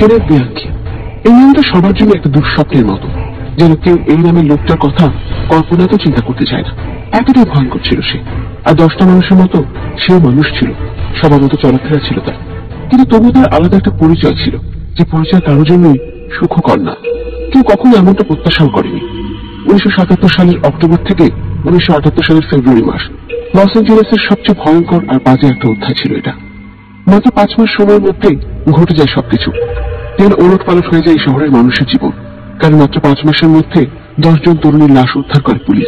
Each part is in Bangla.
Kenneth Bianchi. এই নামটা সবার জন্য একটা দুঃস্বপ্নের মতো, যেন কেউ এই নামের লোকটার কথা কল্পনাতেও চিন্তা করতে চায় না। এতটাই ভয়ঙ্কর ছিল সে। আর 10টা মানুষের মতো সেও মানুষ ছিল, সবার মতো চলাফেরা ছিল তার। কিন্তু তবু তার আলাদা একটা পরিচয় ছিল, যে পরিচয় কারোর জন্যই সুখকর না। কেউ কখনো এমনটা প্রত্যাশাও করেনি। 1977 সালের অক্টোবর থেকে 1978 সালের ফেব্রুয়ারি মাস লস অ্যাঞ্জেলেসের সবচেয়ে ভয়ঙ্কর আর বাজে একটা অধ্যায় ছিল এটা। মাত্র 5 মাস সময়ের মধ্যেই ঘটে যায় সবকিছু। যেন ওলট পালট হয়ে যায় এই শহরের মানুষের জীবন। কারণ মাত্র 5 মাসের মধ্যে 10 জন তরুণীর লাশ উদ্ধার করে পুলিশ।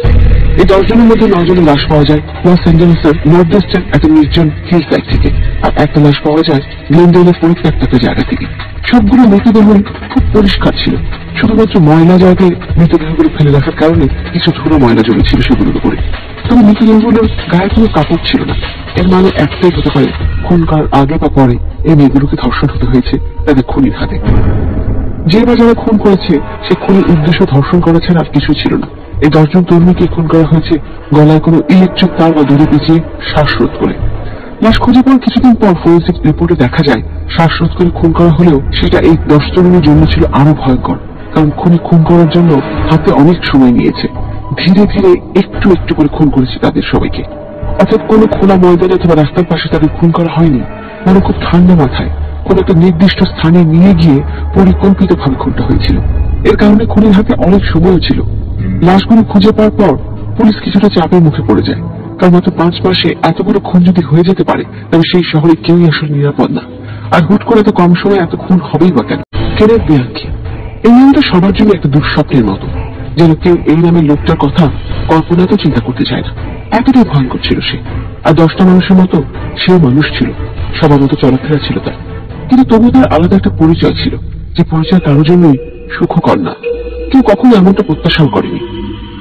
এই 10 জনের মধ্যে 9 জনের লাশ পাওয়া যায় লস অ্যাঞ্জেলেসের নর্থ ইস্টের একটা নির্জন হিল সাইড থেকে, আর একটা লাশ পাওয়া যায় গ্লেনডেলের পরিত্যক্ত একটা জায়গা থেকে। সবগুলো মৃতদেহ খুব পরিষ্কার ছিল, শুধুমাত্র ময়লা জায়গায় মৃতদেহগুলো ফেলে রাখার কারণে কিছু ধুলো ময়লা জমেছিল সেগুলোর উপরে। তবে মৃতদেহগুলোর গায়ে কোনো কাপড় ছিল না। এর মানে একটাই হতে পারে, খুন করার আগে বা পরে এই মেয়েগুলোকে ধর্ষণ হতে হয়েছে তাদের খুনির হাতে। যে বা যারা খুন করেছে সে খুনের উদ্দেশ্য ধর্ষণ করা ছাড়া আর কিছু ছিল না। এই 10 জন তরুণীকে খুন করা হয়েছে গলায় কোনো ইলেকট্রিক তার বা দড়ি পেঁচিয়ে শ্বাসরোধ করে। লাশ খুঁজে পাওয়ার কিছুদিন পর ফরেন্সিক রিপোর্টে দেখা যায় শ্বাসরোধ করে খুন করা হলেও সেটা এই 10 তরুণীর জন্য ছিল আরো ভয়ঙ্কর। কারণ খুন করার জন্য হাতে অনেক সময় নিয়েছে, ধীরে ধীরে একটু একটু করে খুন করেছে তাদের সবাইকে। অর্থাৎ কোনো খোলা ময়দানে অথবা রাস্তার পাশে তাদের খুন করা হয়নি, মানে খুব ঠান্ডা মাথায় কোন একটা নির্দিষ্ট স্থানে নিয়ে গিয়ে পরিকল্পিত ভাবে খুনটা হয়েছিল। এর কারণে খুনির হাতে অনেক সময়ও ছিল। লাশগুলো খুঁজে পাওয়ার পর পুলিশ কিছুটা চাপের মুখে পড়ে যায়, কারণ মাত্র 5 মাসে এতগুলো খুন যদি হয়ে যেতে পারে তবে সেই শহরে কেউই আসলে নিরাপদ না। আর হুট করে এত কম সময়ে এত খুন হবেই বা কেন? Kenneth Bianchi. এই নামটা সবার জন্য একটা দুঃস্বপ্নের মতো, যেন কেউ এই নামের লোকটার কথা কল্পনাতেও চিন্তা করতে চায় না। এতটাই ভয়ঙ্কর ছিল সে। আর 10টা মানুষের মতো সেও মানুষ ছিল, সবার মতো চলাফেরা ছিল তার। কিন্তু তবু তার আলাদা একটা পরিচয় ছিল, যে পরিচয় কারোর জন্যই সুখকর না। কেউ কখনো এমনটা প্রত্যাশাও করেনি।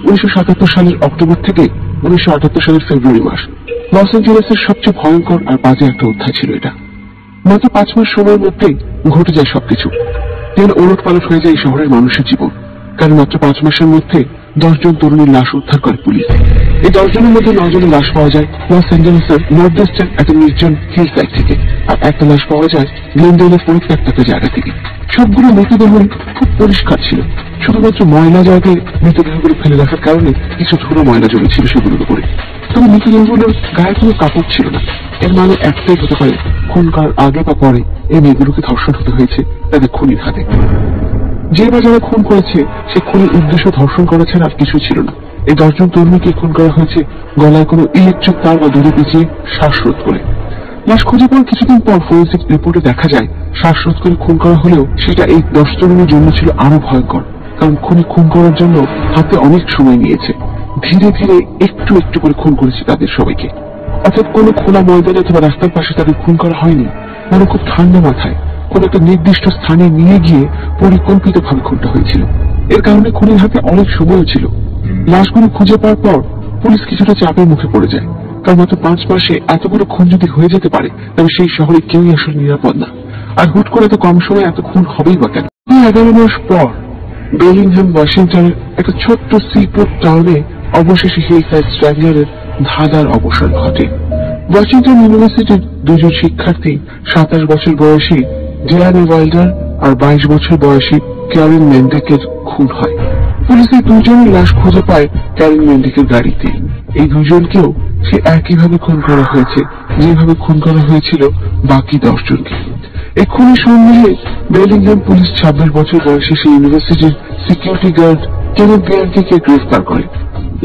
1977 সালের অক্টোবর থেকে 1978 সালের ফেব্রুয়ারি মাস লস অ্যাঞ্জেলেসের সবচেয়ে ভয়ঙ্কর আর বাজে একটা অধ্যায় ছিল এটা। মাত্র 5 মাস সময়ের মধ্যেই ঘটে যায় সবকিছু। যেন ওলট পালট হয়ে যায় এই শহরের মানুষের জীবন। কারণ মাত্র 5 মাসের মধ্যে 10 জন তরুণীর লাশ উদ্ধার করে পুলিশ। এই 10 জনের মধ্যে 9 জনের লাশ পাওয়া যায় লস অ্যাঞ্জেলেসের নর্থ ইস্টের একটা নির্জন হিল সাইড থেকে, আর একটা লাশ পাওয়া যায় গ্লেনডেলের পরিত্যক্ত একটা জায়গা থেকে। সবগুলো মৃতদেহ খুব পরিষ্কার ছিল, শুধুমাত্র ময়লা জায়গায় মৃতদেহগুলো ফেলে রাখার কারণে কিছু ধুলো ময়লা জমেছিল সেগুলোর উপরে। তবে মৃতদেহগুলোর গায়ে কোনো কাপড় ছিল না। এর মানে একটাই হতে পারে, খুন করার আগে বা পরে এই মেয়েগুলোকে ধর্ষণ হতে হয়েছে তাদের খুনির হাতে। যে বা যারা খুন করেছে সে খুনের উদ্দেশ্য ধর্ষণ করা ছাড়া আর কিছু ছিল না। এই 10 জন তরুণীকে খুন করা হয়েছে গলায় কোনো ইলেকট্রিক তার বা দড়ি পেঁচিয়ে শ্বাসরোধ করে। লাশ খুঁজে পাওয়ার কিছুদিন পর ফরেন্সিক রিপোর্টে দেখা যায় শ্বাসরোধ করে খুন করা হলেও সেটা এই 10 তরুণীর জন্য ছিল আরো ভয়ঙ্কর। কারণ খুন করার জন্য হাতে অনেক সময় নিয়েছে, ধীরে ধীরে একটু একটু করে খুন করেছে তাদের সবাইকে। অর্থাৎ কোনো খোলা ময়দানে অথবা রাস্তার পাশে তাদের খুন করা হয়নি, মানে খুব ঠান্ডা মাথায় কোন একটা নির্দিষ্ট স্থানে নিয়ে গিয়ে পরিকল্পিত ভাবে খুনটা হয়েছিল। এর কারণে খুনির হাতে অনেক সময়ও ছিল। লাশগুলো খুঁজে পাওয়ার পর পুলিশ কিছুটা চাপের মুখে পড়ে যায়, কারণ মাত্র 5 মাসে এতগুলো খুন যদি হয়ে যেতে পারে তবে সেই শহরে কেউই আসলে নিরাপদ না। আর হুট করে এত কম সময়ে এত খুন হবেই বা কেন? 11 মাস পর বেলিংহাম ওয়াশিংটনের একটা ছোট্ট সিপোর্ট টাউনে অবশেষে হিলসাইড স্ট্র্যাংলারের ধাঁধার অবসান ঘটে। ওয়াশিংটন ইউনিভার্সিটির 2 জন শিক্ষার্থী 27 বছর বয়সী ডিয়ানা ওয়াইল্ডার আর 22 বছর বয়সী ক্যারেন মেন্ডেকের খুন হয়। পুলিশ এই 2 জনের লাশ খুঁজে পায় ক্যারেন মেন্ডেকের গাড়িতে। এই 2 জনকেও সে একইভাবে খুন করা হয়েছে যেভাবে খুন করা হয়েছিল বাকি 10 জনকে। এই খুনের সন্দেহে বেলিংহাম পুলিশ 26 বছর বয়সী সেই ইউনিভার্সিটির সিকিউরিটি গার্ড কেনেথ বিয়াঙ্কিকে গ্রেফতার করে।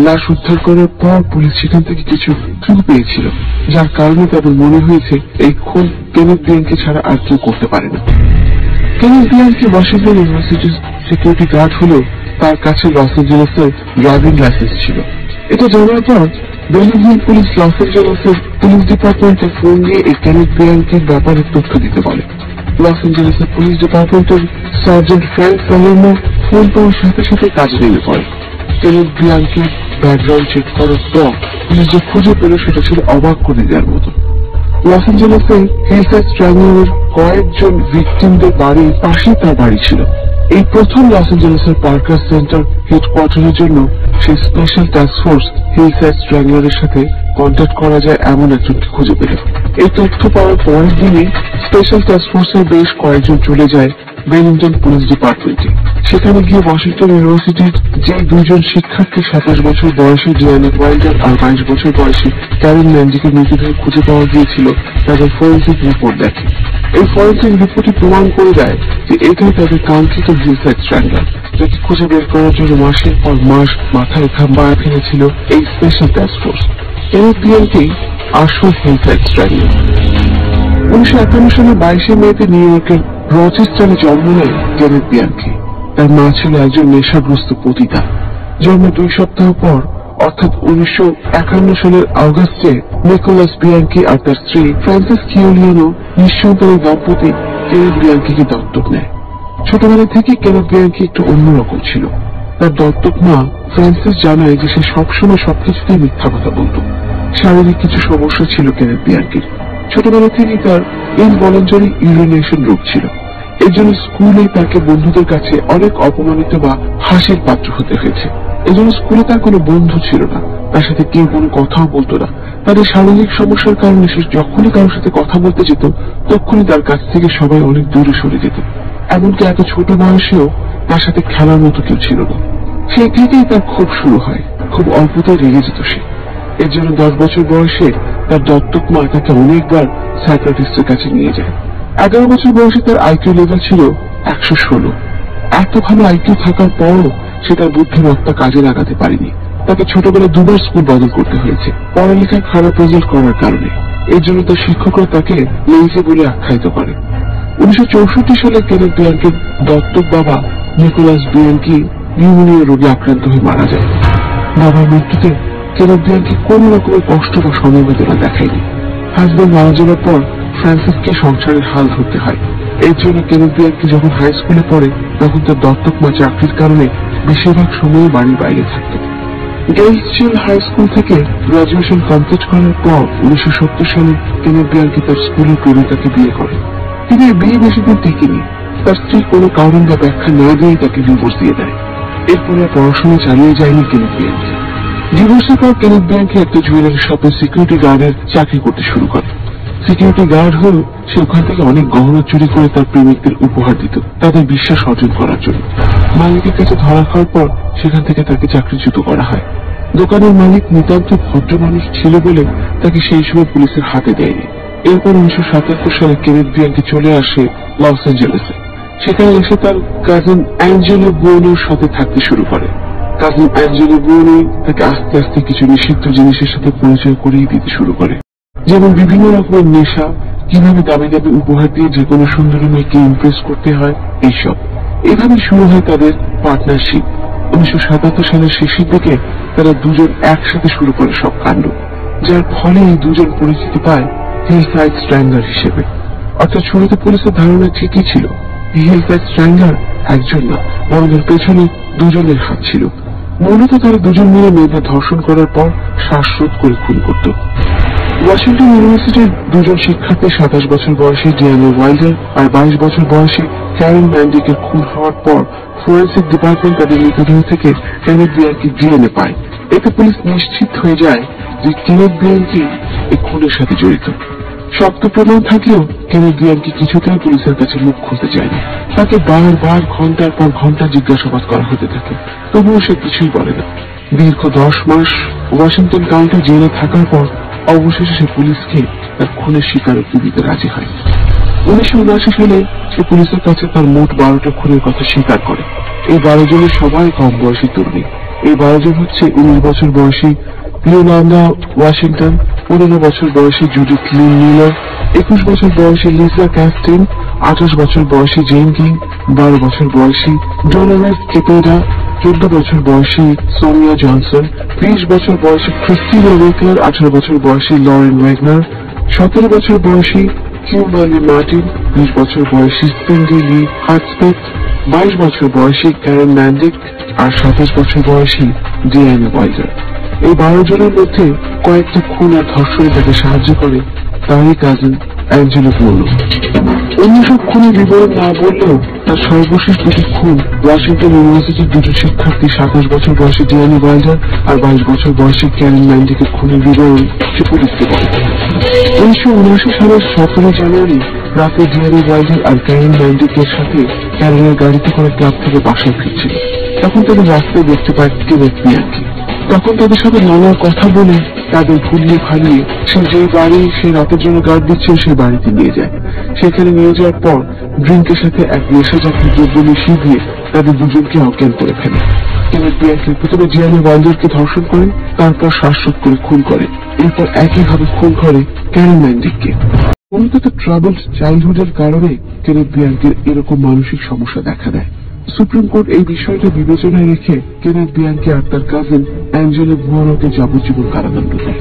লাশ উদ্ধার করার পর পুলিশ সেখান থেকে কিছু ক্লু পেয়েছিল, যার কারণে তাদের মনে হয়েছে এই খুন কেনেথ বিয়াঙ্কি ছাড়া আর কেউ করতে পারে না। কেনেথ বিয়াঙ্কি ওয়াশিংটন ইউনিভার্সিটির সিকিউরিটি গার্ড হলেও তার কাছে লস অ্যাঞ্জেলেসের ড্রাইভিং লাইসেন্স ছিল। এটা জানার পর বেলিংহাম পুলিশ লস অ্যাঞ্জেলেসের পুলিশ ডিপার্টমেন্টে ফোন দিয়ে এই কেনেথ বিয়াঙ্কির ব্যাপারে তথ্য দিতে বলে। লস অ্যাঞ্জেলেসের পুলিশ ডিপার্টমেন্টের সার্জেন্ট ফ্র্যাঙ্ক প্যালেরমো ফোন পাওয়ার সাথে সাথে কাজে নেমে পড়ে। কেনেথ বিয়াঙ্কির ব্যাকগ্রাউন্ড চেক করার পর পুলিশ যে খুঁজে পেল সেটা ছিল অবাক করে দেওয়ার মতো। লস অ্যাঞ্জেলেসে হিলসাইড স্ট্র্যাংলারের কয়েকজন ভিকটিমদের বাড়ির পাশেই তার বাড়ি ছিল। এই প্রথম লস অ্যাঞ্জেলেসের পার্কার সেন্টার হেডকোয়ার্টারের জন্য সেই স্পেশাল টাস্ক ফোর্স হিলসাইড স্ট্র্যাংলারের সাথে কন্ট্যাক্ট করা যায় এমন একজনকে খুঁজে পেল। এই তথ্য পাওয়ার পরের দিনই স্পেশাল টাস্ক ফোর্সের বেশ কয়েকজন চলে যায় বেলিংটন পুলিশ ডিপার্টমেন্টে। সেখানে গিয়ে ওয়াশিংটন ইউনিভার্সিটির যে দুজন শিক্ষার্থী 27 বছর বয়সী ডিয়ানা ওয়াইল্ডার আর 22 বছর বয়সী ক্যারেন ম্যান্ডিকের মৃতদেহ খুঁজে পাওয়া গিয়েছিল, তাদের ফরেন্সিক রিপোর্ট দেখে। এই ফরেন্সিক রিপোর্টটি প্রমাণ করে দেয় যে এটাই তাদের কাঙ্ক্ষিত হিলসাইড স্ট্র্যাঙ্গলার, যাকে খুঁজে বের করার জন্য মাসের পর মাস মাথায় ঘামায় ফেলেছিল এই স্পেশাল টাস্ক ফোর্স। এনএফবিএনকেই আসল হিলসাইড স্ট্র্যাঙ্গলার। 1951 সালে 22 মেতে নিউ ইয়র্কের রচেস্টারে জন্ম নেয় কেনেথ বিয়াঙ্কি। তার মা ছিল একজন নেশাগ্রস্ত পতিতা। জন্ম 2 সপ্তাহ পর অর্থাৎ 1951 সালের অগাস্টে নিকোলাস বিয়াঙ্কি আর তার স্ত্রী ফ্রান্সিস কিওলিয়ানো নিঃসন্তানের দম্পতি কেনেথ বিয়াঙ্কিকে দত্তক নেয়। ছোটবেলা থেকে কেনেথ বিয়াঙ্কি একটু অন্যরকম ছিল। তার দত্তক মা ফ্রান্সিস জানায় যে সে সবসময় সবকিছুতে মিথ্যা কথা বলত। শারীরিক কিছু সমস্যা ছিল কেনেথ বিয়াঙ্কির। ছোটবেলা থেকেই তার ইনভলান্টারি ইউরিনেশন রোগ ছিল। এই জন্য স্কুলে তাকে বন্ধুদের কাছে অনেক অপমানিত বা হাসির পাত্র হতে হয়েছে। এই জন্য স্কুলে তার কোনো বন্ধু ছিল না, তার সাথে কেউ কোনো কথাও বলতো না। তার এই শারীরিক সমস্যার কারণে সে যখনই কারোর সাথে কথা বলতে যেত তখনই তার কাছ থেকে সবাই অনেক দূরে সরে যেত। এমনকি এত ছোট বয়সেও তার সাথে খেলার মতো কেউ ছিল না। সেই থেকেই তার ক্ষোভ শুরু হয়। খুব অল্পতেই রেগে যেত সে। এর জন্য 10 বছর বয়সে তার দত্তক মা তাকে অনেকবার সাইকিয়াট্রিস্টের কাছে নিয়ে যায়। 11 বছর বয়সে তার আইকিউ লেভেল ছিল 116। এত ভালো আইকিউ থাকার পরও সে তার বুদ্ধিমত্তা কাজে লাগাতে পারেনি। তাকে ছোটবেলায় 2 বার স্কুল বদল করতে হয়েছে পড়ালেখায় খারাপ রেজাল্ট করার কারণে। এর জন্য তার শিক্ষকরা তাকে লেজি বলে আখ্যায়িত করে। 1964 সালে কেনেথ বিয়াঙ্কির দত্তক বাবা নিকোলাস বিয়াঙ্কি নিউমোনিয়া রোগে আক্রান্ত হয়ে মারা যায়। বাবার মৃত্যুতে কেনেথ বিয়াঙ্কি কোন রকমের কষ্ট বা সমবেদনা দেখায়নি। হাজবেন্ড মারা যাওয়ার পর ফ্রান্সিসকে সংসারের হাল ধরতে হয়। এর জন্য কেনেথ বিয়াঙ্কি যখন হাই স্কুলে পড়ে তখন তার দত্তক মা চাকরির কারণে বেশিরভাগ সময় বাড়ির বাইরে থাকত। গেইলসচিল হাই স্কুল থেকে গ্রাজুয়েশন কমপ্লিট করার পর 1970 সালে কেনেথ বিয়াঙ্কি তার স্কুলের প্রেমিকাকে বিয়ে করে। তিনি বিয়ে বেশি দিন টিকেনি। তার স্ত্রী কোনো কারণ বা ব্যাখ্যা না দিয়ে তাকে ডিভোর্স দিয়ে দেয়। এরপরে পড়াশোনা চালিয়ে যায়নি কেনেথ বিয়াঙ্কি। ডিভোর্সের পর কেনেথ বিয়াঙ্কি একটা জুয়েলারি শপে সিকিউরিটি গার্ডের চাকরি করতে শুরু করে। সিকিউরিটি গার্ড হয়েও সে ওখান থেকে অনেক গহনা চুরি করে তার প্রেমিকদের উপহার দিত তাদের বিশ্বাস অর্জন করার জন্য। মালিকের কাছে ধরা খাওয়ার পর সেখান থেকে তাকে চাকরিচ্যুত করা হয়। দোকানের মালিক নিতান্ত ভদ্র মানুষ ছিল বলে তাকে সেই সময় পুলিশের হাতে দেয়নি। এরপর 1977 সালে কেনেথ বিয়াঙ্কি চলে আসে লস অ্যাঞ্জেলেসে। সেখানে এসে তার কাজিন অ্যাঞ্জেলো বুয়োনোর সাথে থাকতে শুরু করে। কাজিন অ্যাঞ্জেলো বুয়োনো তাকে আস্তে আস্তে কিছু নিষিদ্ধ জিনিসের সাথে পরিচয় করিয়ে দিতে শুরু করে, যেমন বিভিন্ন রকমের নেশা, কিভাবে দামি দামি উপহার দিয়ে যে কোনো সুন্দরী মেয়েকে ইমপ্রেস করতে হয়, এইসব। এভাবে শুরু হয় তাদের পার্টনারশিপ। 1977 সালের শেষের দিকে তারা দুজন একসাথে শুরু করে সব কাণ্ড, যার ফলে এই দুজন পরিচিতি পায় হিলসাইড স্ট্র্যাঙ্গলার হিসেবে। অর্থাৎ শুরুতে পুলিশের ধারণা ঠিকই ছিল, হিলসাইড স্ট্র্যাঙ্গলার একজন না, বরং এর পেছনে দুজনের হাত ছিল। মূলত তারা দুজন মিলে মেয়েদের ধর্ষণ করার পর শ্বাসরোধ করে খুন করত। ওয়াশিংটন ইউনিভার্সিটির দুজন শিক্ষার্থী 27 বছর বয়সী ডিয়ানা ওয়াইল্ডার আর 22 বছর বয়সী ক্যারেন ম্যান্ডিকের খুন হওয়ার পর ফরেন্সিক ডিপার্টমেন্ট তাদের মৃতদেহ থেকে কেনেথ বিয়াঙ্কির ডিএনএ পায়। এতে পুলিশ নিশ্চিত হয়ে যায় যে কেনেথ বিয়াঙ্কি এই খুনের সাথে জড়িত। শক্ত প্রমাণ থাকলেও কেনেথ বিয়াঙ্কি কিছুতেই পুলিশের কাছে মুখ খুলতে চায়নি। তাকে বারবার ঘন্টার পর ঘন্টা জিজ্ঞাসাবাদ করা হতে থাকে, তবুও সে কিছুই বলে না। দীর্ঘ 10 মাস ওয়াশিংটন কাউন্টি জেলে থাকার পর অবশেষে সে পুলিশকে তার খুনের স্বীকারোক্তি দিতে রাজি হয়। 1979 সালে সে পুলিশের কাছে তার মোট 12টা খুনের কথা স্বীকার করে। এই 12 জনের সবাই কম বয়সী তরুণী। এই 12 জন হচ্ছে 19 বছর বয়সী লিওনার্ডা ওয়াশিংটন, 15 বছর বয়সী জুডিথ লিন মিলার, 21 বছর বয়সী লিসা ক্যাস্টিন, 28 বছর বয়সী জেন কিং, 12 বছর বয়সী ডোনারেস কেপেডা, 14 বছর বয়সী সোনিয়া জনসন, 20 বছর বয়সী ক্রিস্টিনা ওয়েকলার, 18 বছর বয়সী লরেন ওয়েগনার, 17 বছর বয়সী কিম্বারলি মার্টিন, 20 বছর বয়সী সিন্ডি লি হার্টস্পেট, 22 বছর বয়সী ক্যারেন ম্যান্ডিক আর 27 বছর বয়সী ডিয়ানা ওয়াইল্ডার। এই 12 জনের মধ্যে কয়েকটা খুন আর ধর্ষণে তাকে সাহায্য করে তারই কাজিন অ্যাঞ্জেলো বুয়োনো। অন্য সব খুনের বিবরণ না বললেও তার সর্বশেষ দুটি খুন ওয়াশিংটন ইউনিভার্সিটির দুটো শিক্ষার্থী 27 বছর বয়সী ডিয়ানি ওয়াইল্ডার আর 22 বছর বয়সী ক্যারেন ম্যান্ডিকের খুনের বিবরণ সে পুলিশকে বলে। 1979 সালের 17 জানুয়ারি রাতে ডিয়ানি ওয়াইল্ডার আর ক্যারেন ম্যান্ডিকের সাথে ক্যারেনের গাড়িতে করে ক্লাব থেকে বাসায় ফিরছিল। তখন তাদের রাস্তায় দেখতে পায় কেনেথ বিয়াঙ্কি। তখন তাদের সাথে নানা কথা বলে তাদের ভুলিয়ে ভালিয়ে সে যে বাড়ি সে রাতের জন্য গার্ড দিচ্ছে সেই বাড়িতে নিয়ে যায়। সেখানে নিয়ে যাওয়ার পর ড্রিঙ্কের সাথে এক নেশাজাতীয় দ্রব্য মিশিয়ে দিয়ে তাদের দুজনকে অজ্ঞান করে ফেলে। কেনেথ বিয়াঙ্কি প্রথমে ডিয়ানি ওয়াইল্ডারকে ধর্ষণ করেন, তারপর শ্বাসরোধ করে খুন করে, এরপর একইভাবে খুন করে ক্যারেন ম্যান্ডিককে। মূলত তার ট্রাবলড চাইল্ডহুডের কারণে কেনেথ বিয়াঙ্কির এরকম মানসিক সমস্যা দেখা দেয়। সুপ্রিম কোর্ট এই বিষয়টা বিবেচনায় রেখে কেনেথ বিয়াঙ্কি আর তার কাজিন অ্যাঞ্জেলো বুয়ানোকে যাবজ্জীবন কারাদণ্ড দেয়।